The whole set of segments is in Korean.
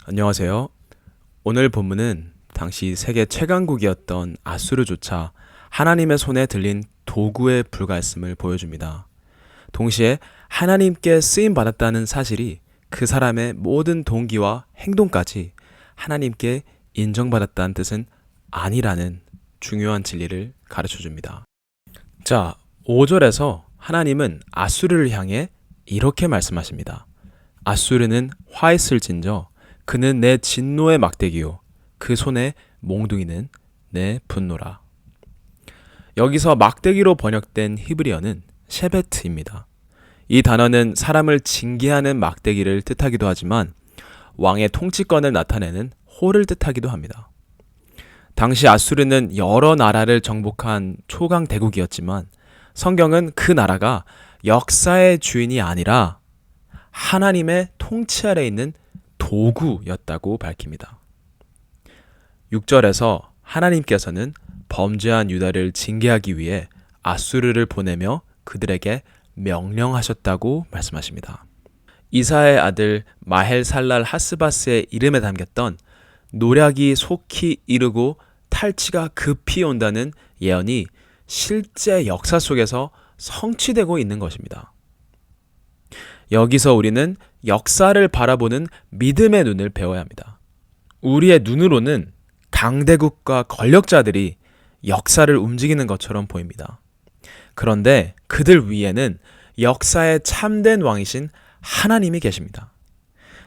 안녕하세요. 오늘 본문은 당시 세계 최강국이었던 아수르조차 하나님의 손에 들린 도구에 불과했음을 보여줍니다. 동시에 하나님께 쓰임받았다는 사실이 그 사람의 모든 동기와 행동까지 하나님께 인정받았다는 뜻은 아니라는 중요한 진리를 가르쳐줍니다. 자, 5절에서 하나님은 아수르를 향해 이렇게 말씀하십니다. 아수르는 화했을진저 그는 내 진노의 막대기요 그 손의 몽둥이는 내 분노라. 여기서 막대기로 번역된 히브리어는 셰베트입니다. 이 단어는 사람을 징계하는 막대기를 뜻하기도 하지만 왕의 통치권을 나타내는 호를 뜻하기도 합니다. 당시 아수르는 여러 나라를 정복한 초강 대국이었지만 성경은 그 나라가 역사의 주인이 아니라 하나님의 통치 아래 있는 도구였다고 밝힙니다. 6절에서 하나님께서는 범죄한 유다를 징계하기 위해 아수르를 보내며 그들에게 명령하셨다고 말씀하십니다. 이사의 아들 마헬살랄 하스바스의 이름에 담겼던 노략이 속히 이르고 탈취가 급히 온다는 예언이 실제 역사 속에서 성취되고 있는 것입니다. 여기서 우리는 역사를 바라보는 믿음의 눈을 배워야 합니다. 우리의 눈으로는 강대국과 권력자들이 역사를 움직이는 것처럼 보입니다. 그런데 그들 위에는 역사의 참된 왕이신 하나님이 계십니다.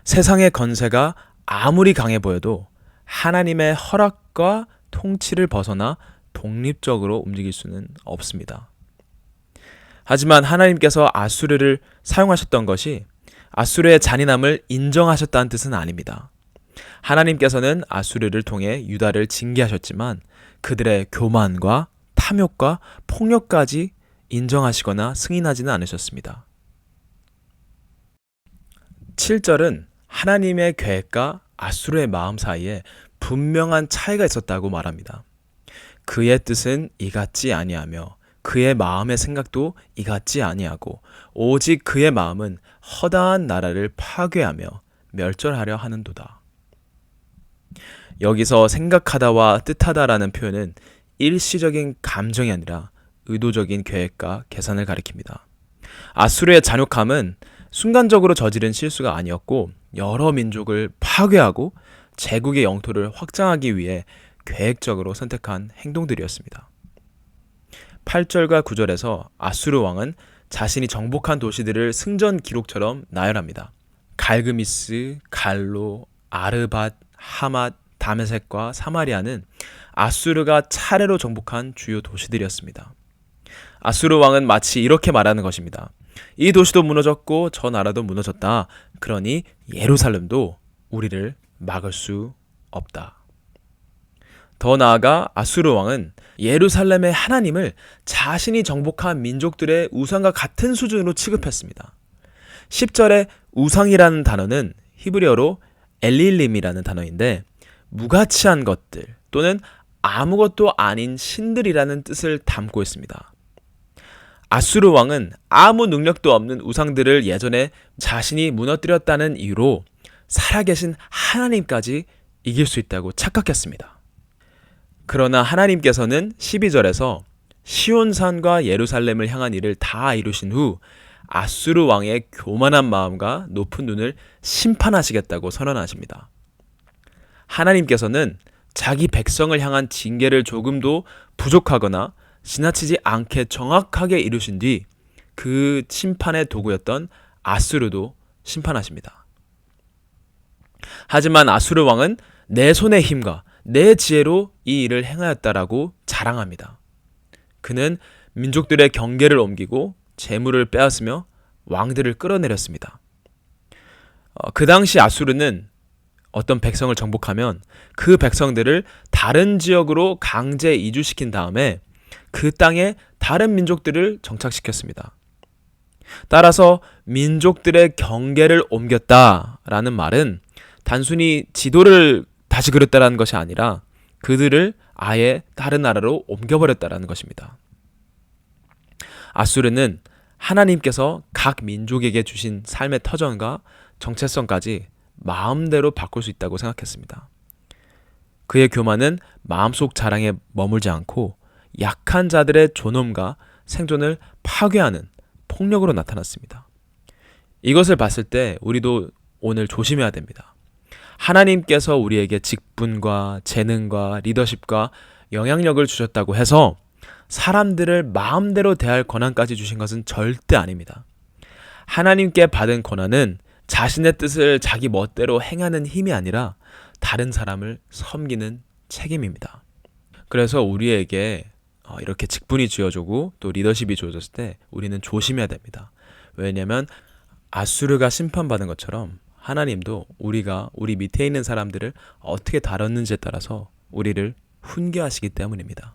세상의 건세가 아무리 강해 보여도 하나님의 허락과 통치를 벗어나 독립적으로 움직일 수는 없습니다. 하지만 하나님께서 아수르를 사용하셨던 것이 아수르의 잔인함을 인정하셨다는 뜻은 아닙니다. 하나님께서는 아수르를 통해 유다를 징계하셨지만 그들의 교만과 탐욕과 폭력까지 인정하시거나 승인하지는 않으셨습니다. 7절은 하나님의 계획과 아수르의 마음 사이에 분명한 차이가 있었다고 말합니다. 그의 뜻은 이같지 아니하며 그의 마음의 생각도 이같지 아니하고 오직 그의 마음은 허다한 나라를 파괴하며 멸절하려 하는도다. 여기서 생각하다와 뜻하다라는 표현은 일시적인 감정이 아니라 의도적인 계획과 계산을 가리킵니다. 아수르의 잔혹함은 순간적으로 저지른 실수가 아니었고 여러 민족을 파괴하고 제국의 영토를 확장하기 위해 계획적으로 선택한 행동들이었습니다. 8절과 9절에서 아수르 왕은 자신이 정복한 도시들을 승전 기록처럼 나열합니다. 갈그미스, 갈로, 아르밧, 하맛, 다메섹과 사마리아는 아수르가 차례로 정복한 주요 도시들이었습니다. 아수르 왕은 마치 이렇게 말하는 것입니다. 이 도시도 무너졌고 저 나라도 무너졌다. 그러니 예루살렘도 우리를 막을 수 없다. 더 나아가 아수르 왕은 예루살렘의 하나님을 자신이 정복한 민족들의 우상과 같은 수준으로 취급했습니다. 10절에 우상이라는 단어는 히브리어로 엘릴림이라는 단어인데 무가치한 것들 또는 아무것도 아닌 신들이라는 뜻을 담고 있습니다. 아수르 왕은 아무 능력도 없는 우상들을 예전에 자신이 무너뜨렸다는 이유로 살아계신 하나님까지 이길 수 있다고 착각했습니다. 그러나 하나님께서는 12절에서 시온산과 예루살렘을 향한 일을 다 이루신 후 아수르 왕의 교만한 마음과 높은 눈을 심판하시겠다고 선언하십니다. 하나님께서는 자기 백성을 향한 징계를 조금도 부족하거나 지나치지 않게 정확하게 이루신 뒤 그 심판의 도구였던 아수르도 심판하십니다. 하지만 아수르 왕은 내 손의 힘과 내 지혜로 이 일을 행하였다라고 자랑합니다. 그는 민족들의 경계를 옮기고 재물을 빼앗으며 왕들을 끌어내렸습니다. 그 당시 아수르는 어떤 백성을 정복하면 그 백성들을 다른 지역으로 강제 이주시킨 다음에 그 땅에 다른 민족들을 정착시켰습니다. 따라서 민족들의 경계를 옮겼다라는 말은 단순히 지도를 다시 그렸다라는 것이 아니라 그들을 아예 다른 나라로 옮겨버렸다라는 것입니다. 아수르는 하나님께서 각 민족에게 주신 삶의 터전과 정체성까지 마음대로 바꿀 수 있다고 생각했습니다. 그의 교만은 마음속 자랑에 머물지 않고 약한 자들의 존엄과 생존을 파괴하는 폭력으로 나타났습니다. 이것을 봤을 때 우리도 오늘 조심해야 됩니다. 하나님께서 우리에게 직분과 재능과 리더십과 영향력을 주셨다고 해서 사람들을 마음대로 대할 권한까지 주신 것은 절대 아닙니다. 하나님께 받은 권한은 자신의 뜻을 자기 멋대로 행하는 힘이 아니라 다른 사람을 섬기는 책임입니다. 그래서 우리에게 이렇게 직분이 주어지고 또 리더십이 주어졌을 때 우리는 조심해야 됩니다. 왜냐하면 아수르가 심판받은 것처럼 하나님도 우리가 우리 밑에 있는 사람들을 어떻게 다뤘는지에 따라서 우리를 훈계하시기 때문입니다.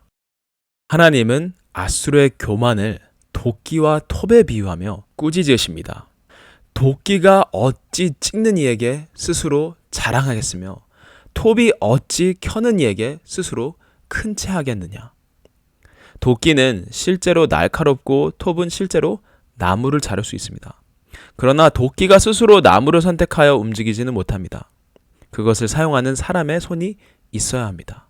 하나님은 아수르의 교만을 도끼와 톱에 비유하며 꾸짖으십니다. 도끼가 어찌 찍는 이에게 스스로 자랑하겠으며 톱이 어찌 켜는 이에게 스스로 큰 채 하겠느냐. 도끼는 실제로 날카롭고 톱은 실제로 나무를 자를 수 있습니다. 그러나 도끼가 스스로 나무를 선택하여 움직이지는 못합니다. 그것을 사용하는 사람의 손이 있어야 합니다.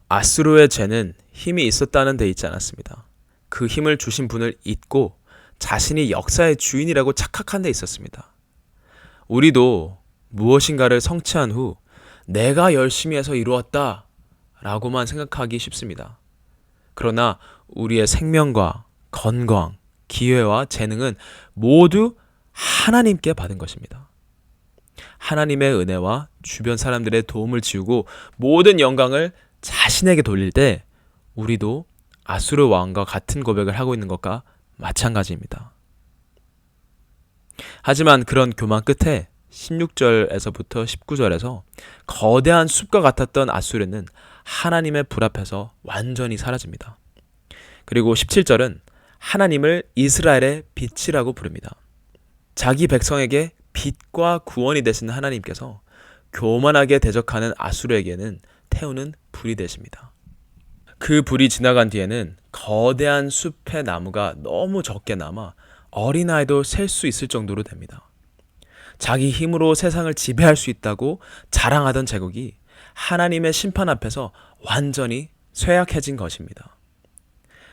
아수르의 죄는 힘이 있었다는 데 있지 않았습니다. 그 힘을 주신 분을 잊고 자신이 역사의 주인이라고 착각한 데 있었습니다. 우리도 무엇인가를 성취한 후 내가 열심히 해서 이루었다 라고만 생각하기 쉽습니다. 그러나 우리의 생명과 건강, 기회와 재능은 모두 하나님께 받은 것입니다. 하나님의 은혜와 주변 사람들의 도움을 지우고 모든 영광을 자신에게 돌릴 때 우리도 아수르 왕과 같은 고백을 하고 있는 것과 마찬가지입니다. 하지만 그런 교만 끝에 16절에서부터 19절에서 거대한 숲과 같았던 아수르는 하나님의 불 앞에서 완전히 사라집니다. 그리고 17절은 하나님을 이스라엘의 빛이라고 부릅니다. 자기 백성에게 빛과 구원이 되시는 하나님께서 교만하게 대적하는 아수르에게는 태우는 불이 되십니다. 그 불이 지나간 뒤에는 거대한 숲의 나무가 너무 적게 남아 어린아이도 셀 수 있을 정도로 됩니다. 자기 힘으로 세상을 지배할 수 있다고 자랑하던 제국이 하나님의 심판 앞에서 완전히 쇠약해진 것입니다.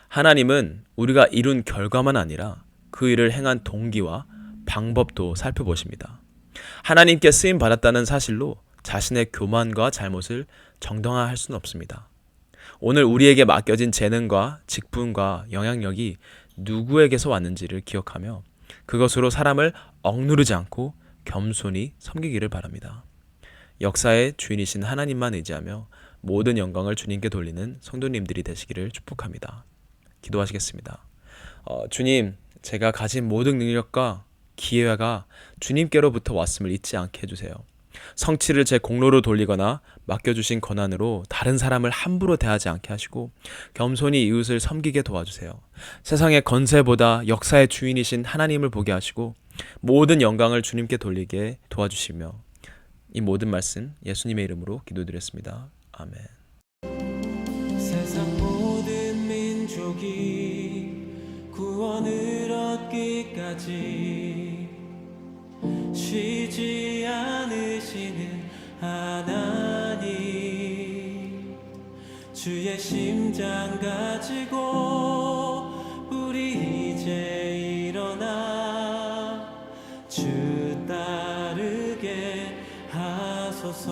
하나님은 우리가 이룬 결과만 아니라 그 일을 행한 동기와 방법도 살펴보십니다. 하나님께 쓰임 받았다는 사실로 자신의 교만과 잘못을 정당화할 수는 없습니다. 오늘 우리에게 맡겨진 재능과 직분과 영향력이 누구에게서 왔는지를 기억하며 그것으로 사람을 억누르지 않고 겸손히 섬기기를 바랍니다. 역사의 주인이신 하나님만 의지하며 모든 영광을 주님께 돌리는 성도님들이 되시기를 축복합니다. 기도하시겠습니다. 주님, 제가 가진 모든 능력과 기회가 주님께로부터 왔음을 잊지 않게 해주세요. 성취를 제 공로로 돌리거나 맡겨주신 권한으로 다른 사람을 함부로 대하지 않게 하시고 겸손히 이웃을 섬기게 도와주세요. 세상의 건세보다 역사의 주인이신 하나님을 보게 하시고 모든 영광을 주님께 돌리게 도와주시며 이 모든 말씀 예수님의 이름으로 기도드렸습니다. 아멘. 세상 모든 민족이 구원을 얻기까지 쉬지 않으시는 하나님, 주의 심장 가지고 우리 이제 일어나 주 따르게 하소서.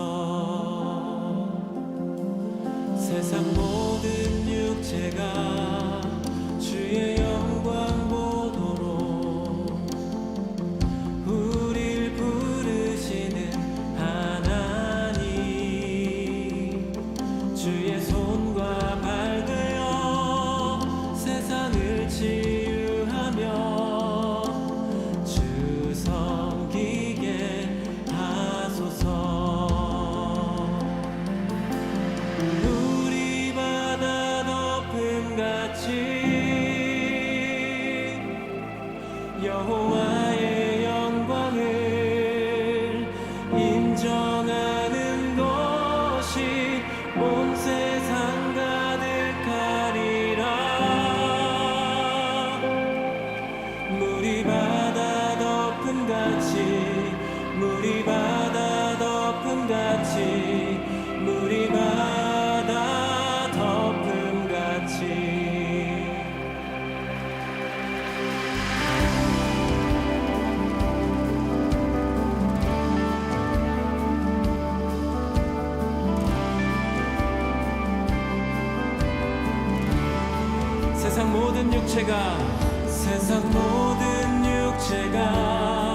세상 모든 육체가 주의 영광 보도록 우릴 부르시는 하나님, 주의 손과 발 되어 세상을 치유하며 주 섬기게 하소서. 우리 바다 높음같이 여호와의 영광을 인정하는 것이 온 세상 가득하리라. 물이 바다 덮음같이 물이 바다 덮음같이 물이 바다 덮음같이 세상 모든 육체가